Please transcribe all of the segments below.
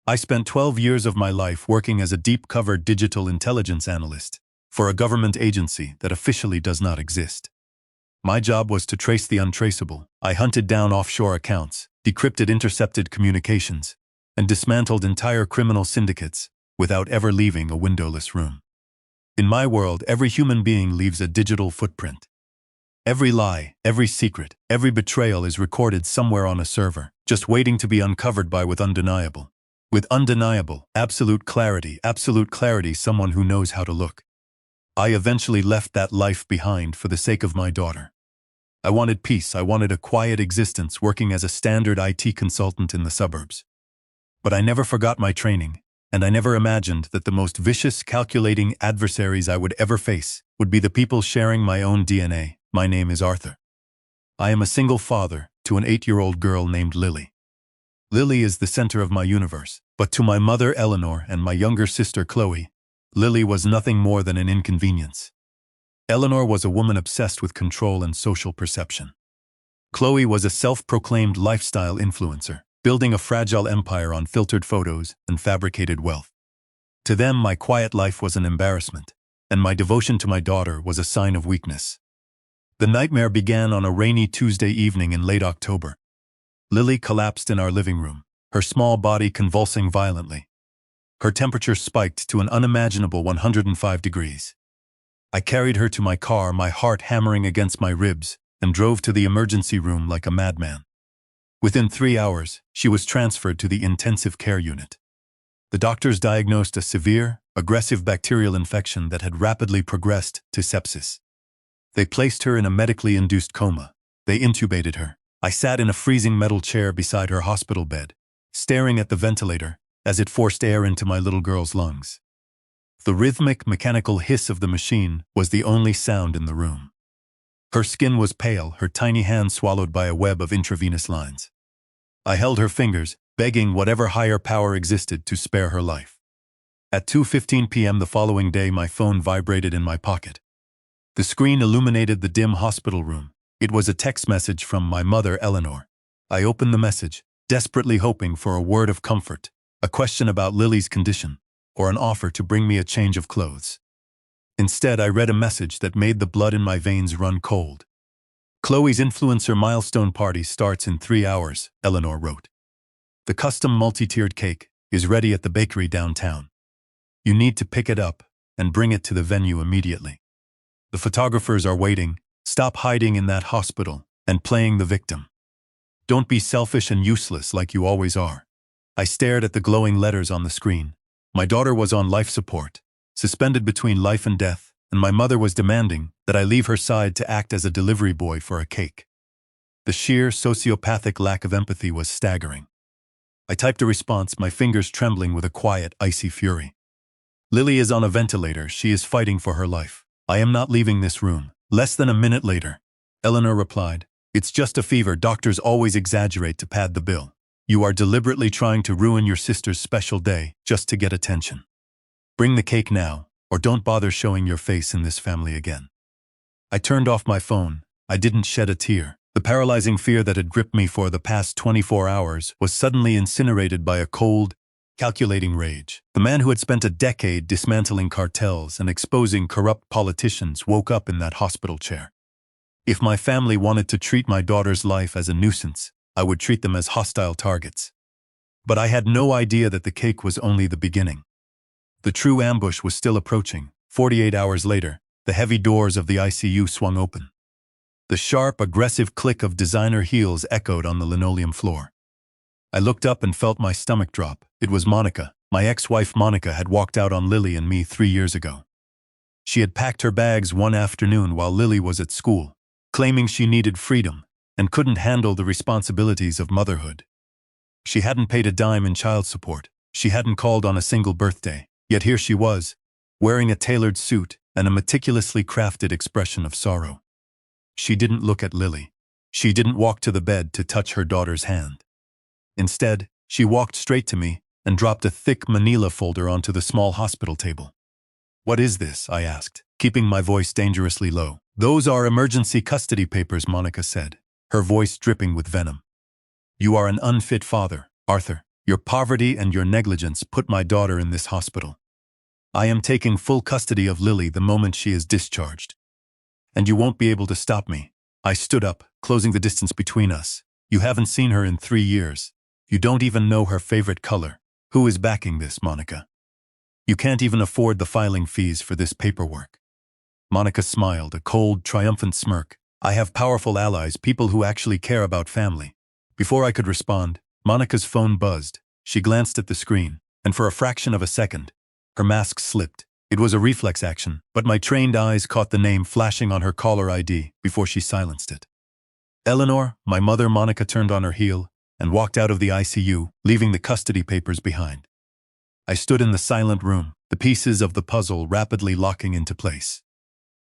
I spent 12 years of my life working as a deep-cover digital intelligence analyst for a government agency that officially does not exist. My job was to trace the untraceable. I hunted down offshore accounts, decrypted intercepted communications, and dismantled entire criminal syndicates without ever leaving a windowless room. In my world, every human being leaves a digital footprint. Every lie, every secret, every betrayal is recorded somewhere on a server, just waiting to be uncovered with undeniable, absolute clarity, someone who knows how to look. I eventually left that life behind for the sake of my daughter. I wanted peace, I wanted a quiet existence working as a standard IT consultant in the suburbs. But I never forgot my training, and I never imagined that the most vicious, calculating adversaries I would ever face would be the people sharing my own DNA. My name is Arthur. I am a single father to an 8-year-old girl named Lily. Lily is the center of my universe, but to my mother Eleanor and my younger sister Chloe, Lily was nothing more than an inconvenience. Eleanor was a woman obsessed with control and social perception. Chloe was a self-proclaimed lifestyle influencer, building a fragile empire on filtered photos and fabricated wealth. To them, my quiet life was an embarrassment, and my devotion to my daughter was a sign of weakness. The nightmare began on a rainy Tuesday evening in late October. Lily collapsed in our living room, her small body convulsing violently. Her temperature spiked to an unimaginable 105 degrees. I carried her to my car, my heart hammering against my ribs, and drove to the emergency room like a madman. Within 3 hours, she was transferred to the intensive care unit. The doctors diagnosed a severe, aggressive bacterial infection that had rapidly progressed to sepsis. They placed her in a medically induced coma. They intubated her. I sat in a freezing metal chair beside her hospital bed, staring at the ventilator as it forced air into my little girl's lungs. The rhythmic, mechanical hiss of the machine was the only sound in the room. Her skin was pale, her tiny hand swallowed by a web of intravenous lines. I held her fingers, begging whatever higher power existed to spare her life. At 2:15 p.m. the following day, my phone vibrated in my pocket. The screen illuminated the dim hospital room. It was a text message from my mother, Eleanor. I opened the message, desperately hoping for a word of comfort, a question about Lily's condition, or an offer to bring me a change of clothes. Instead, I read a message that made the blood in my veins run cold. Chloe's influencer milestone party starts in 3 hours, Eleanor wrote. The custom multi-tiered cake is ready at the bakery downtown. You need to pick it up and bring it to the venue immediately. The photographers are waiting. Stop hiding in that hospital and playing the victim. Don't be selfish and useless like you always are. I stared at the glowing letters on the screen. My daughter was on life support, suspended between life and death, and my mother was demanding that I leave her side to act as a delivery boy for a cake. The sheer sociopathic lack of empathy was staggering. I typed a response, my fingers trembling with a quiet, icy fury. Lily is on a ventilator. She is fighting for her life. I am not leaving this room. Less than a minute later, Eleanor replied, "It's just a fever. Doctors always exaggerate to pad the bill. You are deliberately trying to ruin your sister's special day just to get attention. Bring the cake now, or don't bother showing your face in this family again." I turned off my phone. I didn't shed a tear. The paralyzing fear that had gripped me for the past 24 hours was suddenly incinerated by a cold, calculating rage. The man who had spent a decade dismantling cartels and exposing corrupt politicians woke up in that hospital chair. If my family wanted to treat my daughter's life as a nuisance, I would treat them as hostile targets. But I had no idea that the cake was only the beginning. The true ambush was still approaching. 48 hours later, the heavy doors of the ICU swung open. The sharp, aggressive click of designer heels echoed on the linoleum floor. I looked up and felt my stomach drop. It was Monica. My ex-wife Monica had walked out on Lily and me 3 years ago. She had packed her bags one afternoon while Lily was at school, claiming she needed freedom and couldn't handle the responsibilities of motherhood. She hadn't paid a dime in child support. She hadn't called on a single birthday. Yet here she was, wearing a tailored suit and a meticulously crafted expression of sorrow. She didn't look at Lily. She didn't walk to the bed to touch her daughter's hand. Instead, she walked straight to me and dropped a thick manila folder onto the small hospital table. "What is this?" I asked, keeping my voice dangerously low. "Those are emergency custody papers," Monica said, her voice dripping with venom. "You are an unfit father, Arthur. Your poverty and your negligence put my daughter in this hospital. I am taking full custody of Lily the moment she is discharged. And you won't be able to stop me. I stood up, closing the distance between us. You haven't seen her in 3 years. You don't even know her favorite color. Who is backing this, Monica? You can't even afford the filing fees for this paperwork. Monica smiled, a cold, triumphant smirk. I have powerful allies, people who actually care about family. Before I could respond, Monica's phone buzzed. She glanced at the screen, and for a fraction of a second, her mask slipped. It was a reflex action, but my trained eyes caught the name flashing on her caller ID before she silenced it. Eleanor, my mother. Monica turned on her heel and walked out of the ICU, leaving the custody papers behind. I stood in the silent room, the pieces of the puzzle rapidly locking into place.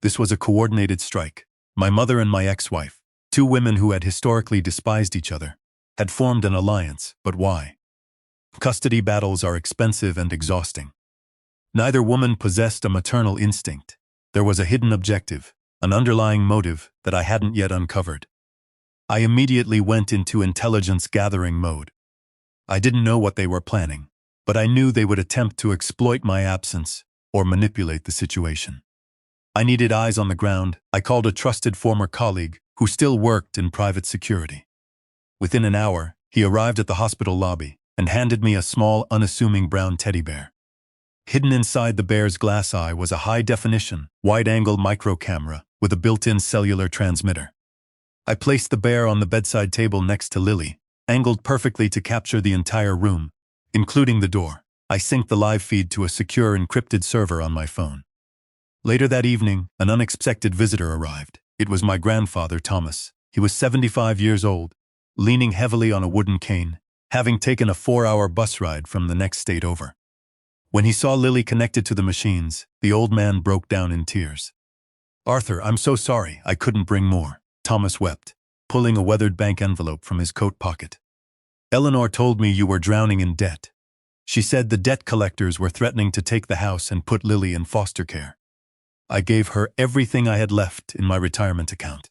This was a coordinated strike. My mother and my ex-wife, two women who had historically despised each other, had formed an alliance, but why? Custody battles are expensive and exhausting. Neither woman possessed a maternal instinct. There was a hidden objective, an underlying motive that I hadn't yet uncovered. I immediately went into intelligence gathering mode. I didn't know what they were planning, but I knew they would attempt to exploit my absence or manipulate the situation. I needed eyes on the ground. I called a trusted former colleague who still worked in private security. Within an hour, he arrived at the hospital lobby and handed me a small, unassuming brown teddy bear. Hidden inside the bear's glass eye was a high-definition, wide-angle micro camera with a built-in cellular transmitter. I placed the bear on the bedside table next to Lily, angled perfectly to capture the entire room, including the door. I synced the live feed to a secure encrypted server on my phone. Later that evening, an unexpected visitor arrived. It was my grandfather, Thomas. He was 75 years old, leaning heavily on a wooden cane, having taken a 4-hour bus ride from the next state over. When he saw Lily connected to the machines, the old man broke down in tears. "Arthur, I'm so sorry, I couldn't bring more," Thomas wept, pulling a weathered bank envelope from his coat pocket. "Eleanor told me you were drowning in debt. She said the debt collectors were threatening to take the house and put Lily in foster care. I gave her everything I had left in my retirement account.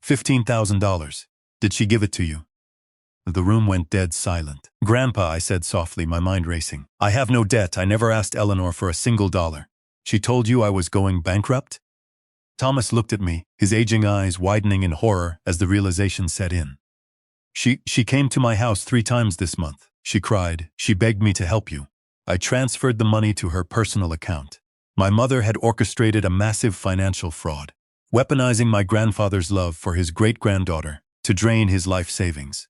$15,000. Did she give it to you?" The room went dead silent. "Grandpa," I said softly, my mind racing. "I have no debt. I never asked Eleanor for a single dollar. She told you I was going bankrupt?" Thomas looked at me, his aging eyes widening in horror as the realization set in. She came to my house 3 times this month," she cried. "She begged me to help you. I transferred the money to her personal account." My mother had orchestrated a massive financial fraud, weaponizing my grandfather's love for his great-granddaughter to drain his life savings.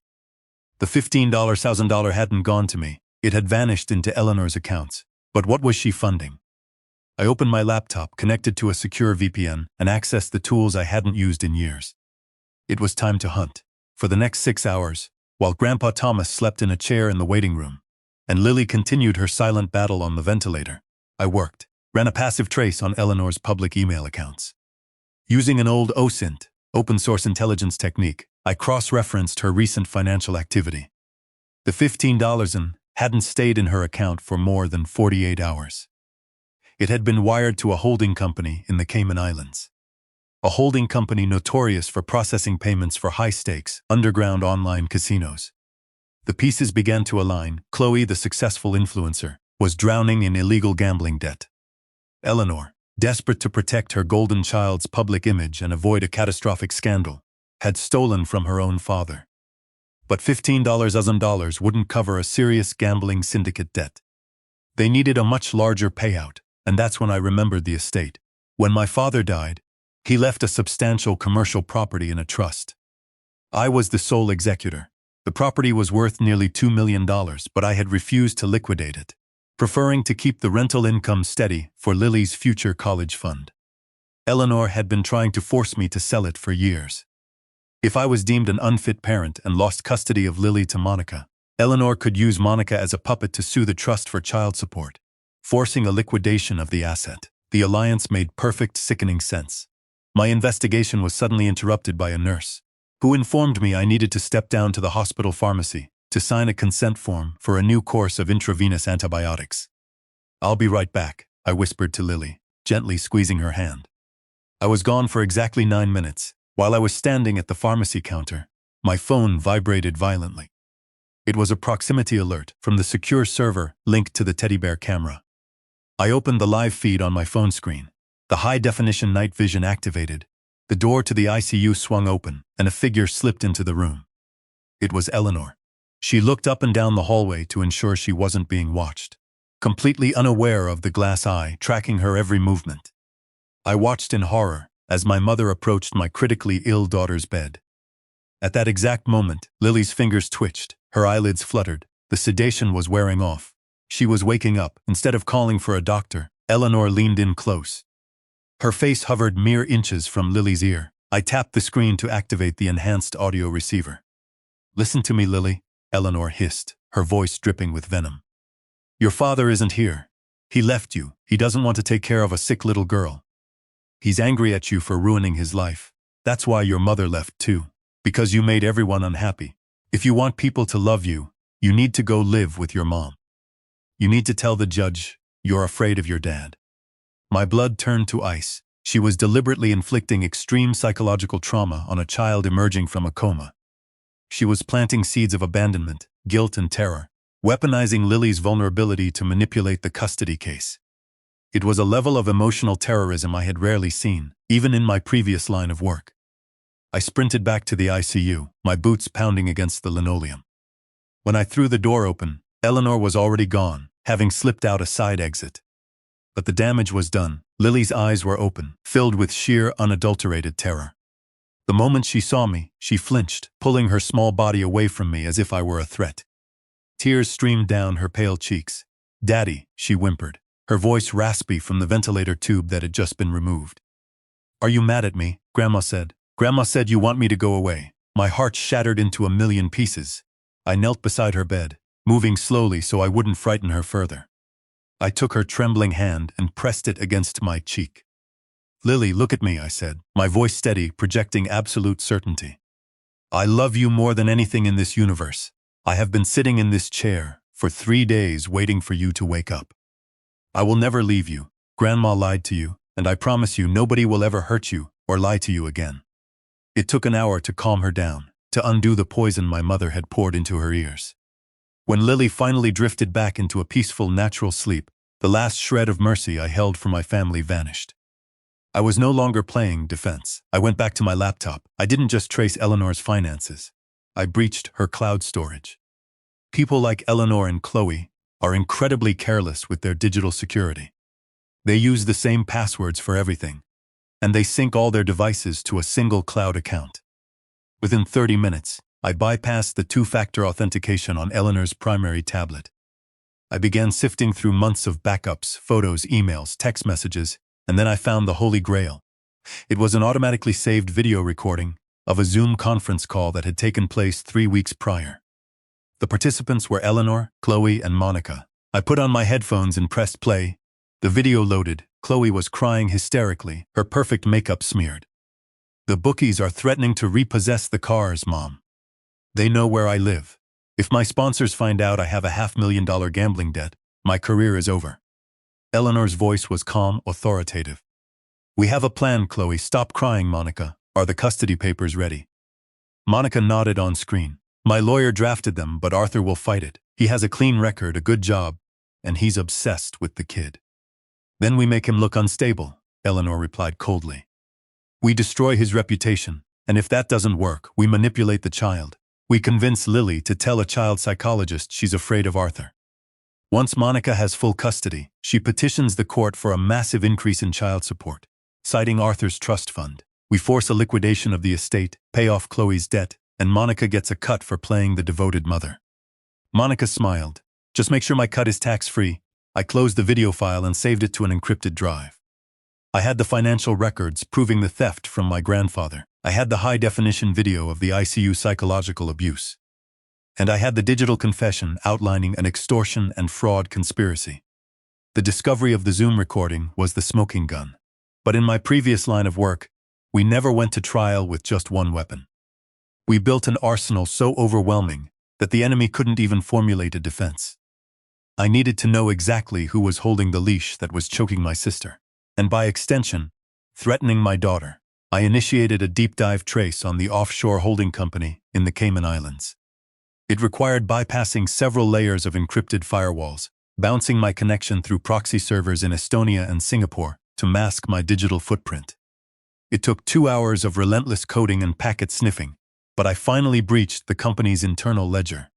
The $15,000 hadn't gone to me. It had vanished into Eleanor's accounts. But what was she funding? I opened my laptop, connected to a secure VPN, and accessed the tools I hadn't used in years. It was time to hunt. For the next 6 hours, while Grandpa Thomas slept in a chair in the waiting room, and Lily continued her silent battle on the ventilator, I worked. Ran a passive trace on Eleanor's public email accounts. Using an old OSINT, open source intelligence technique, I cross-referenced her recent financial activity. The $15 hadn't stayed in her account for more than 48 hours. It had been wired to a holding company in the Cayman Islands. A holding company notorious for processing payments for high-stakes, underground online casinos. The pieces began to align. Chloe, the successful influencer, was drowning in illegal gambling debt. Eleanor, desperate to protect her golden child's public image and avoid a catastrophic scandal, had stolen from her own father. But $15,000 wouldn't cover a serious gambling syndicate debt. They needed a much larger payout, and that's when I remembered the estate. When my father died, he left a substantial commercial property in a trust. I was the sole executor. The property was worth nearly $2 million, but I had refused to liquidate it, preferring to keep the rental income steady for Lily's future college fund. Eleanor had been trying to force me to sell it for years. If I was deemed an unfit parent and lost custody of Lily to Monica, Eleanor could use Monica as a puppet to sue the trust for child support, forcing a liquidation of the asset. The alliance made perfect, sickening sense. My investigation was suddenly interrupted by a nurse, who informed me I needed to step down to the hospital pharmacy to sign a consent form for a new course of intravenous antibiotics. "I'll be right back," I whispered to Lily, gently squeezing her hand. I was gone for exactly 9 minutes. While I was standing at the pharmacy counter, my phone vibrated violently. It was a proximity alert from the secure server linked to the teddy bear camera. I opened the live feed on my phone screen. The high-definition night vision activated. The door to the ICU swung open, and a figure slipped into the room. It was Eleanor. She looked up and down the hallway to ensure she wasn't being watched, completely unaware of the glass eye tracking her every movement. I watched in horror as my mother approached my critically ill daughter's bed. At that exact moment, Lily's fingers twitched, her eyelids fluttered. The sedation was wearing off. She was waking up. Instead of calling for a doctor, Eleanor leaned in close. Her face hovered mere inches from Lily's ear. I tapped the screen to activate the enhanced audio receiver. "Listen to me, Lily," Eleanor hissed, her voice dripping with venom. "Your father isn't here. He left you. He doesn't want to take care of a sick little girl. He's angry at you for ruining his life. That's why your mother left too. Because you made everyone unhappy. If you want people to love you, you need to go live with your mom. You need to tell the judge you're afraid of your dad." My blood turned to ice. She was deliberately inflicting extreme psychological trauma on a child emerging from a coma. She was planting seeds of abandonment, guilt, and terror, weaponizing Lily's vulnerability to manipulate the custody case. It was a level of emotional terrorism I had rarely seen, even in my previous line of work. I sprinted back to the ICU, my boots pounding against the linoleum. When I threw the door open, Eleanor was already gone, having slipped out a side exit. But the damage was done. Lily's eyes were open, filled with sheer, unadulterated terror. The moment she saw me, she flinched, pulling her small body away from me as if I were a threat. Tears streamed down her pale cheeks. "Daddy," she whimpered, her voice raspy from the ventilator tube that had just been removed. "Are you mad at me?" Grandma said. "Grandma said you want me to go away." My heart shattered into a million pieces. I knelt beside her bed, moving slowly so I wouldn't frighten her further. I took her trembling hand and pressed it against my cheek. "Lily, look at me," I said, my voice steady, projecting absolute certainty. "I love you more than anything in this universe. I have been sitting in this chair for 3 days waiting for you to wake up. I will never leave you. Grandma lied to you, and I promise you nobody will ever hurt you or lie to you again." It took an hour to calm her down, to undo the poison my mother had poured into her ears. When Lily finally drifted back into a peaceful, natural sleep, the last shred of mercy I held for my family vanished. I was no longer playing defense. I went back to my laptop. I didn't just trace Eleanor's finances. I breached her cloud storage. People like Eleanor and Chloe are incredibly careless with their digital security. They use the same passwords for everything, and they sync all their devices to a single cloud account. Within 30 minutes, I bypassed the two-factor authentication on Eleanor's primary tablet. I began sifting through months of backups, photos, emails, text messages, and then I found the Holy Grail. It was an automatically saved video recording of a Zoom conference call that had taken place 3 weeks prior. The participants were Eleanor, Chloe, and Monica. I put on my headphones and pressed play. The video loaded. Chloe was crying hysterically, her perfect makeup smeared. "The bookies are threatening to repossess the cars, Mom. They know where I live. If my sponsors find out I have a $500,000 gambling debt, my career is over." Eleanor's voice was calm, authoritative. "We have a plan, Chloe. Stop crying, Monica. Are the custody papers ready?" Monica nodded on screen. "My lawyer drafted them, but Arthur will fight it. He has a clean record, a good job, and he's obsessed with the kid." "Then we make him look unstable," Eleanor replied coldly. "We destroy his reputation, and if that doesn't work, we manipulate the child. We convince Lily to tell a child psychologist she's afraid of Arthur. Once Monica has full custody, she petitions the court for a massive increase in child support, citing Arthur's trust fund. We force a liquidation of the estate, pay off Chloe's debt, and Monica gets a cut for playing the devoted mother." Monica smiled. "Just make sure my cut is tax-free." I closed the video file and saved it to an encrypted drive. I had the financial records proving the theft from my grandfather. I had the high-definition video of the ICU psychological abuse. And I had the digital confession outlining an extortion and fraud conspiracy. The discovery of the Zoom recording was the smoking gun. But in my previous line of work, we never went to trial with just one weapon. We built an arsenal so overwhelming that the enemy couldn't even formulate a defense. I needed to know exactly who was holding the leash that was choking my sister, and by extension, threatening my daughter. I initiated a deep dive trace on the offshore holding company in the Cayman Islands. It required bypassing several layers of encrypted firewalls, bouncing my connection through proxy servers in Estonia and Singapore to mask my digital footprint. It took 2 hours of relentless coding and packet sniffing, but I finally breached the company's internal ledger.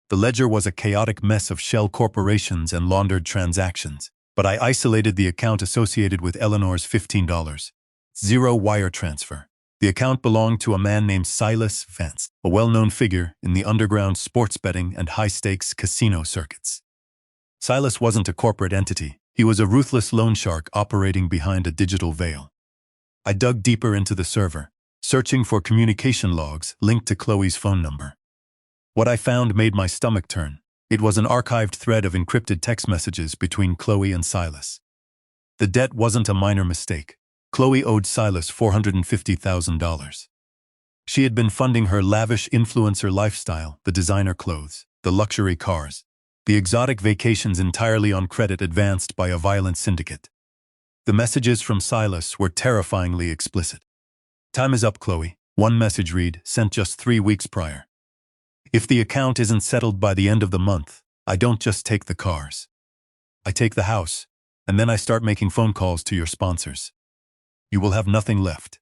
The ledger was a chaotic mess of shell corporations and laundered transactions, but I isolated the account associated with Eleanor's $15.00 wire transfer. The account belonged to a man named Silas Vance, a well-known figure in the underground sports betting and high-stakes casino circuits. Silas wasn't a corporate entity. He was a ruthless loan shark operating behind a digital veil. I dug deeper into the server, searching for communication logs linked to Chloe's phone number. What I found made my stomach turn. It was an archived thread of encrypted text messages between Chloe and Silas. The debt wasn't a minor mistake. Chloe owed Silas $450,000. She had been funding her lavish influencer lifestyle, the designer clothes, the luxury cars, the exotic vacations entirely on credit advanced by a violent syndicate. The messages from Silas were terrifyingly explicit. "Time is up, Chloe," one message read, sent just 3 weeks prior. "If the account isn't settled by the end of the month, I don't just take the cars. I take the house, and then I start making phone calls to your sponsors. You will have nothing left."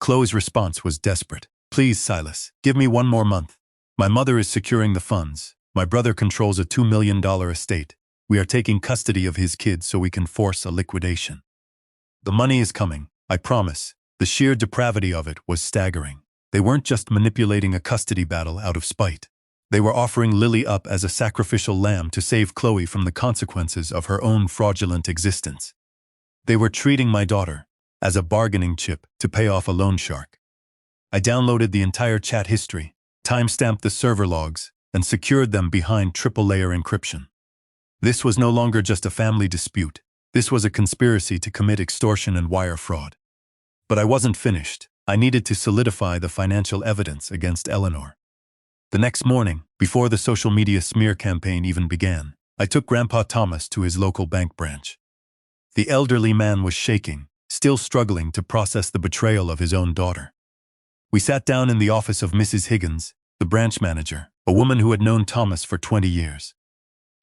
Chloe's response was desperate. "Please, Silas, give me 1 more month. My mother is securing the funds. My brother controls a $2 million estate. We are taking custody of his kids so we can force a liquidation. The money is coming, I promise." The sheer depravity of it was staggering. They weren't just manipulating a custody battle out of spite. They were offering Lily up as a sacrificial lamb to save Chloe from the consequences of her own fraudulent existence. They were treating my daughter as a bargaining chip to pay off a loan shark. I downloaded the entire chat history, timestamped the server logs, and secured them behind triple-layer encryption. This was no longer just a family dispute. This was a conspiracy to commit extortion and wire fraud. But I wasn't finished. I needed to solidify the financial evidence against Eleanor. The next morning, before the social media smear campaign even began, I took Grandpa Thomas to his local bank branch. The elderly man was shaking, still struggling to process the betrayal of his own daughter. We sat down in the office of Mrs. Higgins, the branch manager, a woman who had known Thomas for 20 years.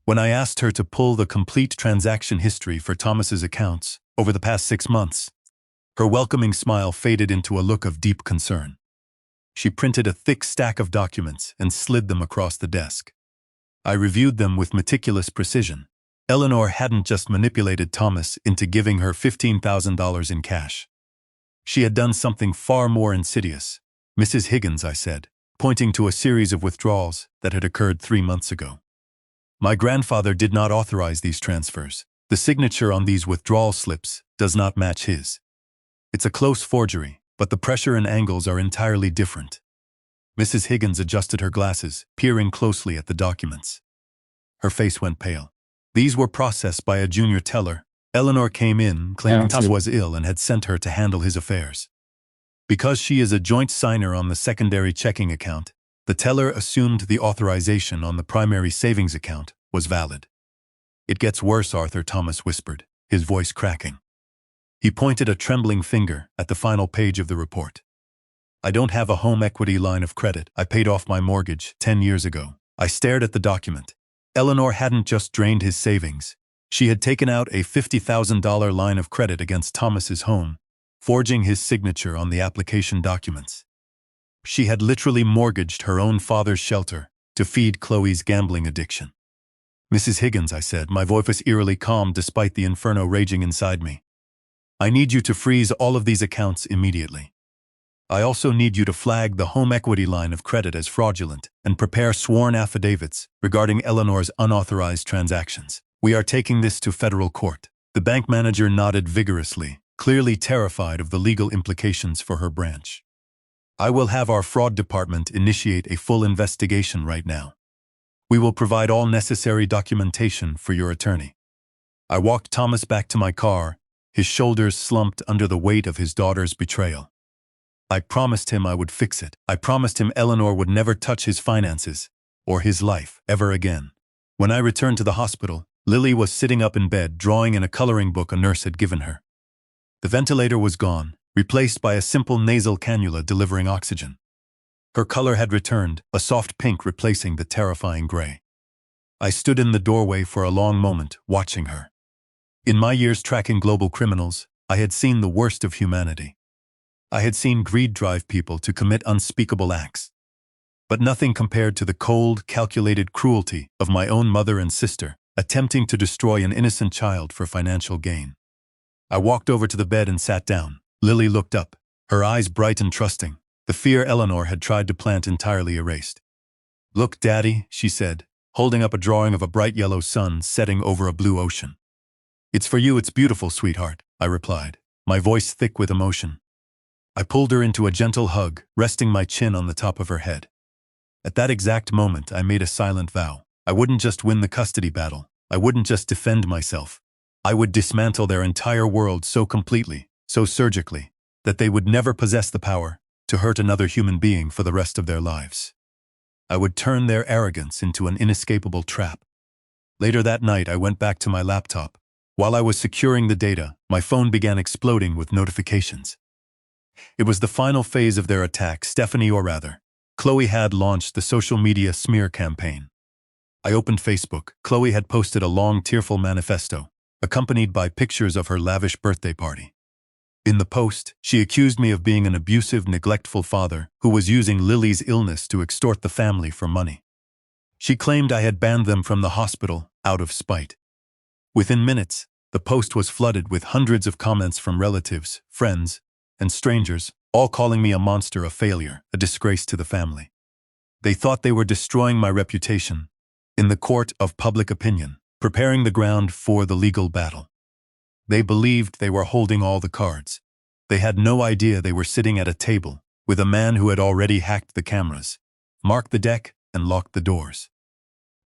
When I asked her to pull the complete transaction history for Thomas's accounts over the past 6 months, her welcoming smile faded into a look of deep concern. She printed a thick stack of documents and slid them across the desk. I reviewed them with meticulous precision. Eleanor hadn't just manipulated Thomas into giving her $15,000 in cash. She had done something far more insidious. "Mrs. Higgins," I said, pointing to a series of withdrawals that had occurred 3 months ago. "My grandfather did not authorize these transfers. The signature on these withdrawal slips does not match his. It's a close forgery, but the pressure and angles are entirely different." Mrs. Higgins adjusted her glasses, peering closely at the documents. Her face went pale. "These were processed by a junior teller. Eleanor came in, claiming Thomas was ill and had sent her to handle his affairs. Because she is a joint signer on the secondary checking account, the teller assumed the authorization on the primary savings account was valid." "It gets worse, Arthur," Thomas whispered, his voice cracking. He pointed a trembling finger at the final page of the report. "I don't have a home equity line of credit. I paid off my mortgage 10 years ago." I stared at the document. Eleanor hadn't just drained his savings. She had taken out a $50,000 line of credit against Thomas's home, forging his signature on the application documents. She had literally mortgaged her own father's shelter to feed Chloe's gambling addiction. "Mrs. Higgins," I said, my voice eerily calm despite the inferno raging inside me. "I need you to freeze all of these accounts immediately. I also need you to flag the home equity line of credit as fraudulent and prepare sworn affidavits regarding Eleanor's unauthorized transactions. We are taking this to federal court." The bank manager nodded vigorously, clearly terrified of the legal implications for her branch. "I will have our fraud department initiate a full investigation right now. We will provide all necessary documentation for your attorney." I walked Thomas back to my car, his shoulders slumped under the weight of his daughter's betrayal. I promised him I would fix it. I promised him Eleanor would never touch his finances or his life ever again. When I returned to the hospital, Lily was sitting up in bed drawing in a coloring book a nurse had given her. The ventilator was gone, replaced by a simple nasal cannula delivering oxygen. Her color had returned, a soft pink replacing the terrifying gray. I stood in the doorway for a long moment, watching her. In my years tracking global criminals, I had seen the worst of humanity. I had seen greed drive people to commit unspeakable acts. But nothing compared to the cold, calculated cruelty of my own mother and sister, attempting to destroy an innocent child for financial gain. I walked over to the bed and sat down. Lily looked up, her eyes bright and trusting, the fear Eleanor had tried to plant entirely erased. "Look, Daddy," she said, holding up a drawing of a bright yellow sun setting over a blue ocean. "It's for you, it's beautiful, sweetheart," I replied, my voice thick with emotion. I pulled her into a gentle hug, resting my chin on the top of her head. At that exact moment, I made a silent vow. I wouldn't just win the custody battle. I wouldn't just defend myself. I would dismantle their entire world so completely, so surgically, that they would never possess the power to hurt another human being for the rest of their lives. I would turn their arrogance into an inescapable trap. Later that night, I went back to my laptop. While I was securing the data, my phone began exploding with notifications. It was the final phase of their attack. Stephanie, or rather, Chloe, had launched the social media smear campaign. I opened Facebook. Chloe had posted a long, tearful manifesto, accompanied by pictures of her lavish birthday party. In the post, she accused me of being an abusive, neglectful father who was using Lily's illness to extort the family for money. She claimed I had banned them from the hospital out of spite. Within minutes, the post was flooded with hundreds of comments from relatives, friends, and strangers, all calling me a monster, a failure, a disgrace to the family. They thought they were destroying my reputation in the court of public opinion, preparing the ground for the legal battle. They believed they were holding all the cards. They had no idea they were sitting at a table with a man who had already hacked the cameras, marked the deck, and locked the doors.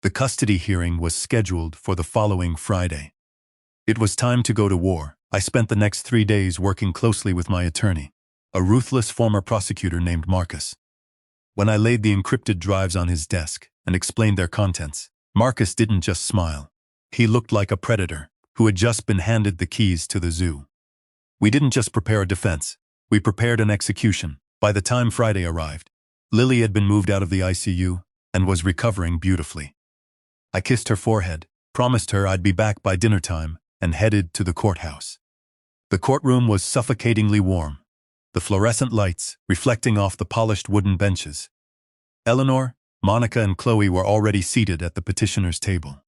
The custody hearing was scheduled for the following Friday. It was time to go to war. I spent the next 3 days working closely with my attorney, a ruthless former prosecutor named Marcus. When I laid the encrypted drives on his desk and explained their contents, Marcus didn't just smile. He looked like a predator who had just been handed the keys to the zoo. We didn't just prepare a defense, we prepared an execution. By the time Friday arrived, Lily had been moved out of the ICU and was recovering beautifully. I kissed her forehead, promised her I'd be back by dinner time, and headed to the courthouse. The courtroom was suffocatingly warm, the fluorescent lights reflecting off the polished wooden benches. Eleanor, Monica, and Chloe were already seated at the petitioner's table.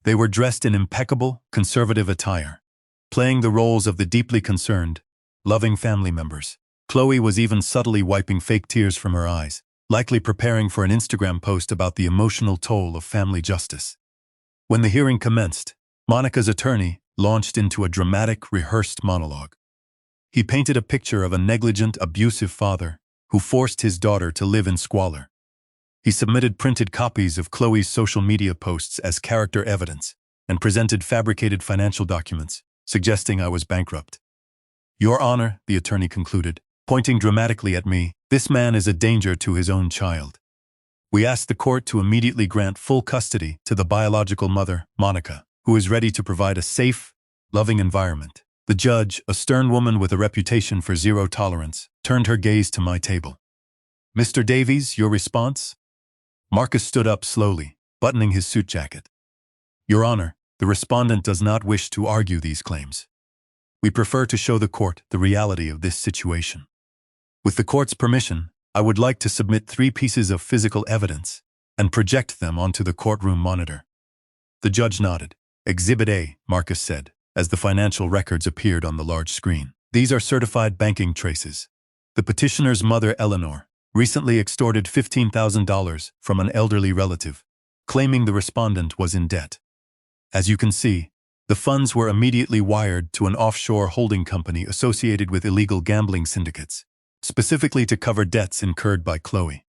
They were dressed in impeccable, conservative attire, playing the roles of the deeply concerned, loving family members. Chloe was even subtly wiping fake tears from her eyes, likely preparing for an Instagram post about the emotional toll of family justice. When the hearing commenced, Monica's attorney launched into a dramatic, rehearsed monologue. He painted a picture of a negligent, abusive father who forced his daughter to live in squalor. He submitted printed copies of Chloe's social media posts as character evidence and presented fabricated financial documents, suggesting I was bankrupt. "Your Honor," the attorney concluded, pointing dramatically at me, "this man is a danger to his own child. We ask the court to immediately grant full custody to the biological mother, Monica, who is ready to provide a safe, loving environment." The judge, a stern woman with a reputation for zero tolerance, turned her gaze to my table. "Mr. Davies, your response?" Marcus stood up slowly, buttoning his suit jacket. "Your Honor, the respondent does not wish to argue these claims. We prefer to show the court the reality of this situation. With the court's permission, I would like to submit 3 pieces of physical evidence and project them onto the courtroom monitor." The judge nodded. "Exhibit A," Marcus said, as the financial records appeared on the large screen. "These are certified banking traces. The petitioner's mother, Eleanor, recently extorted $15,000 from an elderly relative, claiming the respondent was in debt. As you can see, the funds were immediately wired to an offshore holding company associated with illegal gambling syndicates, specifically to cover debts incurred by Chloe."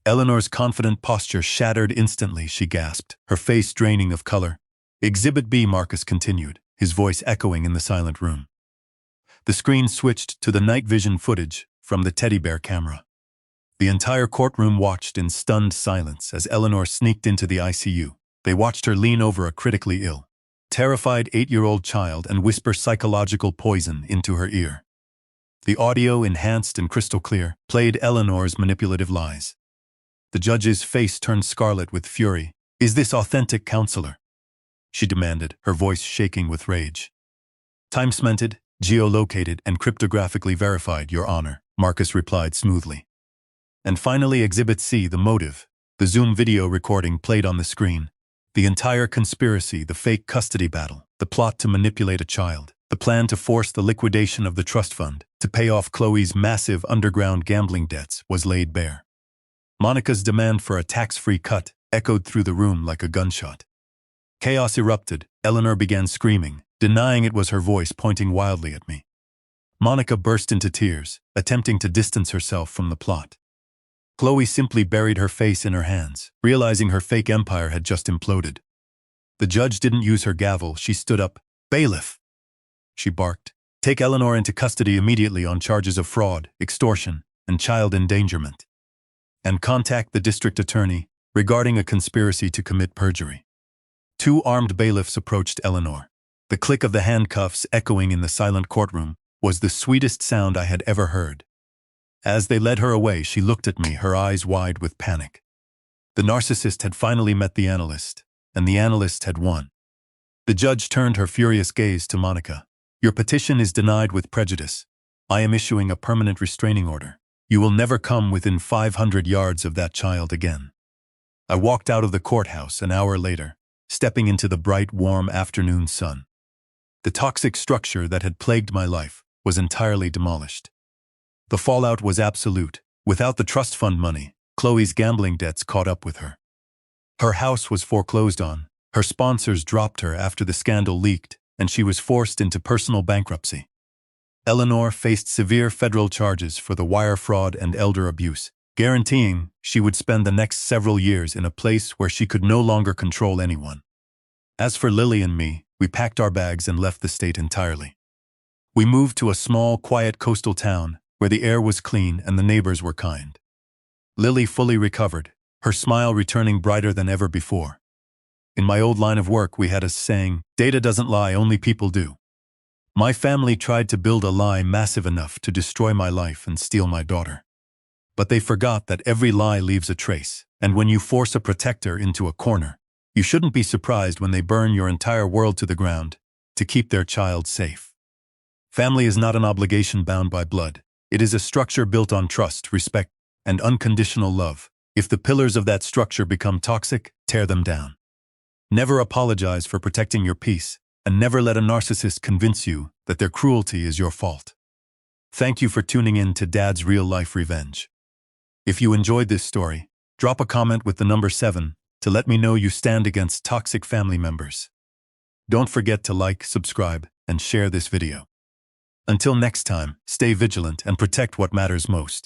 Eleanor's confident posture shattered instantly. She gasped, her face draining of color. "Exhibit B," Marcus continued, his voice echoing in the silent room. The screen switched to the night vision footage from the teddy bear camera. The entire courtroom watched in stunned silence as Eleanor sneaked into the ICU. They watched her lean over a critically ill, terrified 8-year-old child and whisper psychological poison into her ear. The audio, enhanced and crystal clear, played Eleanor's manipulative lies. The judge's face turned scarlet with fury. "Is this authentic, counselor?" she demanded, her voice shaking with rage. "Time-cemented, geolocated, and cryptographically verified, Your Honor," Marcus replied smoothly. And finally, Exhibit C, the motive. The Zoom video recording played on the screen. The entire conspiracy, the fake custody battle, the plot to manipulate a child, the plan to force the liquidation of the trust fund to pay off Chloe's massive underground gambling debts was laid bare. Monica's demand for a tax-free cut echoed through the room like a gunshot. Chaos erupted. Eleanor began screaming, denying it was her voice, pointing wildly at me. Monica burst into tears, attempting to distance herself from the plot. Chloe simply buried her face in her hands, realizing her fake empire had just imploded. The judge didn't use her gavel. She stood up. "Bailiff!" she barked. "Take Eleanor into custody immediately on charges of fraud, extortion, and child endangerment. And contact the district attorney regarding a conspiracy to commit perjury." Two armed bailiffs approached Eleanor. The click of the handcuffs echoing in the silent courtroom was the sweetest sound I had ever heard. As they led her away, she looked at me, her eyes wide with panic. The narcissist had finally met the analyst, and the analyst had won. The judge turned her furious gaze to Monica. "Your petition is denied with prejudice. I am issuing a permanent restraining order. You will never come within 500 yards of that child again." I walked out of the courthouse an hour later, stepping into the bright, warm afternoon sun. The toxic structure that had plagued my life was entirely demolished. The fallout was absolute. Without the trust fund money, Chloe's gambling debts caught up with her. Her house was foreclosed on, her sponsors dropped her after the scandal leaked, and she was forced into personal bankruptcy. Eleanor faced severe federal charges for the wire fraud and elder abuse, guaranteeing she would spend the next several years in a place where she could no longer control anyone. As for Lily and me, we packed our bags and left the state entirely. We moved to a small, quiet coastal town where the air was clean and the neighbors were kind. Lily fully recovered, her smile returning brighter than ever before. In my old line of work, we had a saying, "Data doesn't lie, only people do." My family tried to build a lie massive enough to destroy my life and steal my daughter. But they forgot that every lie leaves a trace, and when you force a protector into a corner, you shouldn't be surprised when they burn your entire world to the ground to keep their child safe. Family is not an obligation bound by blood. It is a structure built on trust, respect, and unconditional love. If the pillars of that structure become toxic, tear them down. Never apologize for protecting your peace, and never let a narcissist convince you that their cruelty is your fault. Thank you for tuning in to Dad's Real Life Revenge. If you enjoyed this story, drop a comment with the number 7 to let me know you stand against toxic family members. Don't forget to like, subscribe, and share this video. Until next time, stay vigilant and protect what matters most.